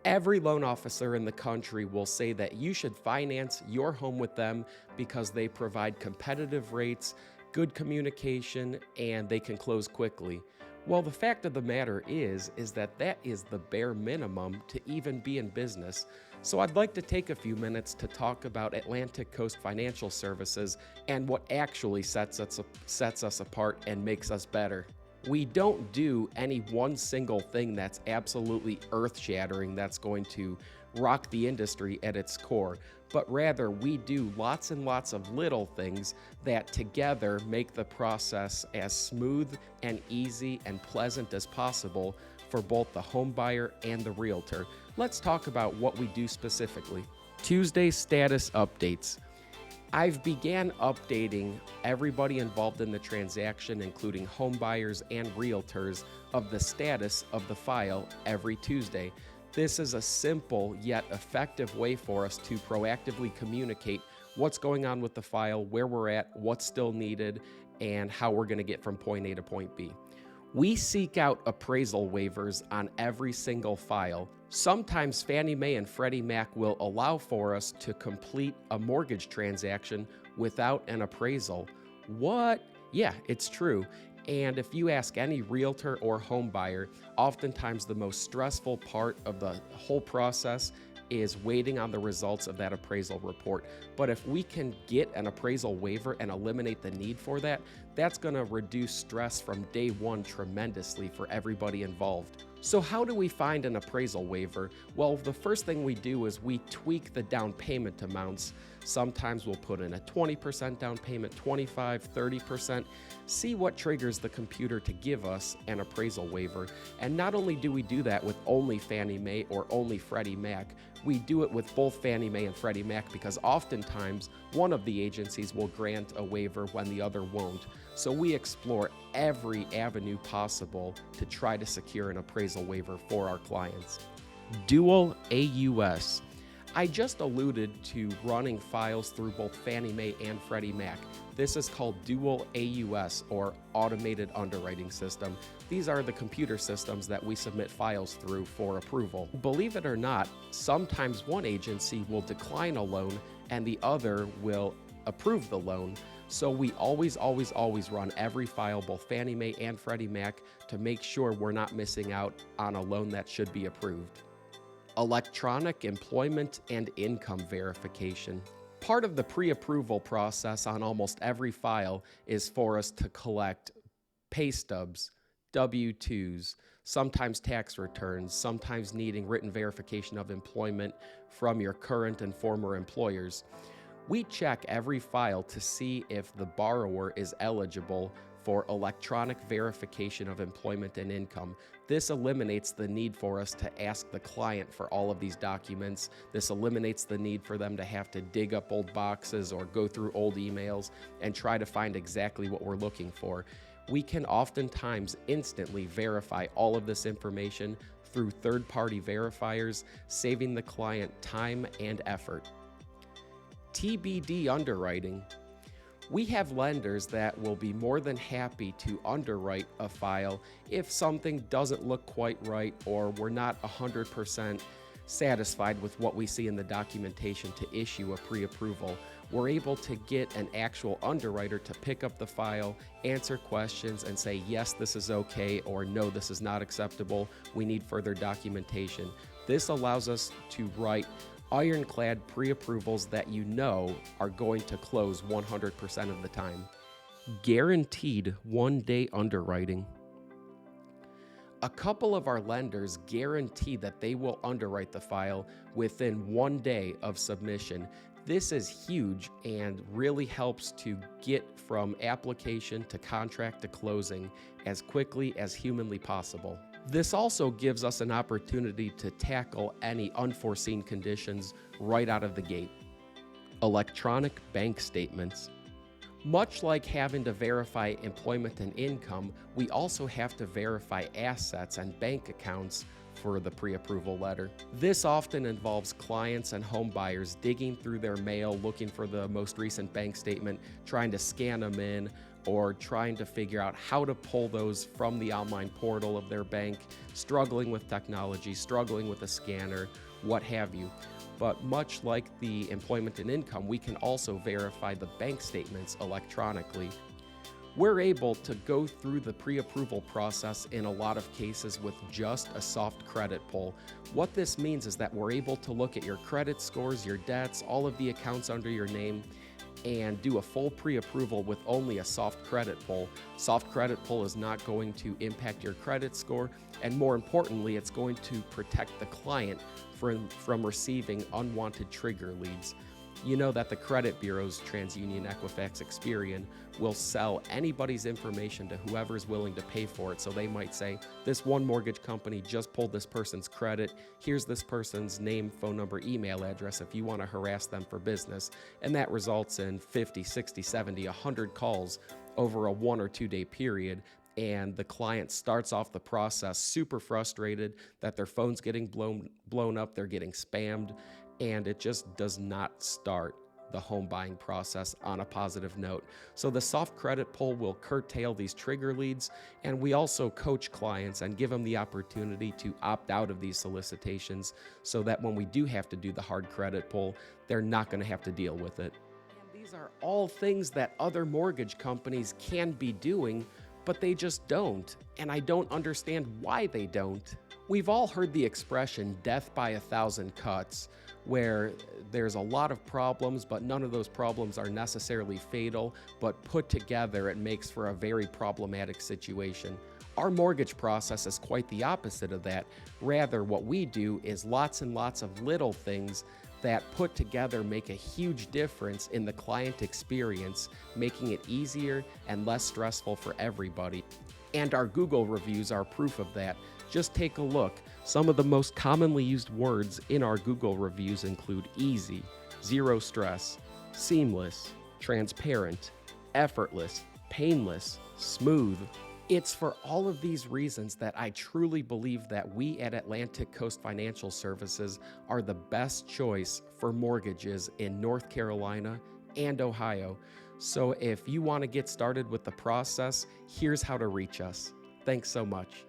Every loan officer in the country will say that you should finance your home with them because they provide competitive rates, good communication, and they can close quickly. Well, the fact of the matter is that is the bare minimum to even be in business. So I'd like to take a few minutes to talk about Atlantic Coast Financial Services and what actually sets us apart and makes us better. We don't do any one single thing that's absolutely earth-shattering that's going to rock the industry at its core, but rather we do lots and lots of little things that together make the process as smooth and easy and pleasant as possible for both the home buyer and the realtor. Let's talk about what we do specifically. Tuesday status updates. I've began updating everybody involved in the transaction, including home buyers and realtors, of the status of the file every Tuesday. This is a simple yet effective way for us to proactively communicate what's going on with the file, where we're at, what's still needed, and how we're going to get from point A to point B. We seek out appraisal waivers on every single file. Sometimes Fannie Mae and Freddie Mac will allow for us to complete a mortgage transaction without an appraisal. What? Yeah, it's true. And if you ask any realtor or home buyer, oftentimes the most stressful part of the whole process is waiting on the results of that appraisal report. But if we can get an appraisal waiver and eliminate the need for that, that's going to reduce stress from day one tremendously for everybody involved. So how do we find an appraisal waiver? Well, the first thing we do is we tweak the down payment amounts. Sometimes we'll put in a 20% down payment, 25, 30%, see what triggers the computer to give us an appraisal waiver. And not only do we do that with only Fannie Mae or only Freddie Mac, we do it with both Fannie Mae and Freddie Mac because oftentimes one of the agencies will grant a waiver when the other won't. So we explore every avenue possible to try to secure an appraisal waiver for our clients. Dual AUS. I just alluded to running files through both Fannie Mae and Freddie Mac. This is called Dual AUS, or Automated Underwriting System. These are the computer systems that we submit files through for approval. Believe it or not, sometimes one agency will decline a loan and the other will approve the loan. So we always run every file, both Fannie Mae and Freddie Mac, to make sure we're not missing out on a loan that should be approved. Electronic employment and income verification. Part of the pre-approval process on almost every file is for us to collect pay stubs, W-2s, sometimes tax returns, sometimes needing written verification of employment from your current and former employers. We check every file to see if the borrower is eligible for electronic verification of employment and income. This eliminates the need for us to ask the client for all of these documents. This eliminates the need for them to have to dig up old boxes or go through old emails and try to find exactly what we're looking for. We can oftentimes instantly verify all of this information through third-party verifiers, saving the client time and effort. TBD underwriting. We have lenders that will be more than happy to underwrite a file if something doesn't look quite right or we're not 100% satisfied with what we see in the documentation to issue a pre-approval. We're able to get an actual underwriter to pick up the file, answer questions, and say, yes, this is okay, or no, this is not acceptable. We need further documentation. This allows us to write ironclad pre-approvals that you know are going to close 100% of the time. Guaranteed one-day underwriting. A couple of our lenders guarantee that they will underwrite the file within 1 day of submission. This is huge and really helps to get from application to contract to closing as quickly as humanly possible. This also gives us an opportunity to tackle any unforeseen conditions right out of the gate. Electronic bank statements. Much like having to verify employment and income, we also have to verify assets and bank accounts for the pre-approval letter. This often involves clients and home buyers digging through their mail, looking for the most recent bank statement, trying to scan them in, or trying to figure out how to pull those from the online portal of their bank, struggling with technology, struggling with a scanner, what have you. But much like the employment and income, we can also verify the bank statements electronically. We're able to go through the pre-approval process in a lot of cases with just a soft credit pull. What this means is that we're able to look at your credit scores, your debts, all of the accounts under your name, and do a full pre-approval with only a soft credit pull. Soft credit pull is not going to impact your credit score, and more importantly, it's going to protect the client from receiving unwanted trigger leads. You know that the credit bureaus, TransUnion, Equifax, Experian, will sell anybody's information to whoever's willing to pay for it. So they might say, this one mortgage company just pulled this person's credit. Here's this person's name, phone number, email address if you want to harass them for business. And that results in 50, 60, 70, 100 calls over a 1 or 2 day period. And the client starts off the process super frustrated that their phone's getting blown up, they're getting spammed, and it just does not start the home buying process on a positive note. So the soft credit pull will curtail these trigger leads, and we also coach clients and give them the opportunity to opt out of these solicitations so that when we do have to do the hard credit pull, they're not going to have to deal with it. And these are all things that other mortgage companies can be doing, but they just don't, and I don't understand why they don't. We've all heard the expression death by 1,000 cuts, where there's a lot of problems, but none of those problems are necessarily fatal, but put together it makes for a very problematic situation. Our mortgage process is quite the opposite of that. Rather, what we do is lots and lots of little things that put together make a huge difference in the client experience, making it easier and less stressful for everybody. And our Google reviews are proof of that. Just take a look. Some of the most commonly used words in our Google reviews include easy, zero stress, seamless, transparent, effortless, painless, smooth. It's for all of these reasons that I truly believe that we at Atlantic Coast Financial Services are the best choice for mortgages in North Carolina and Ohio. So if you want to get started with the process, here's how to reach us. Thanks so much.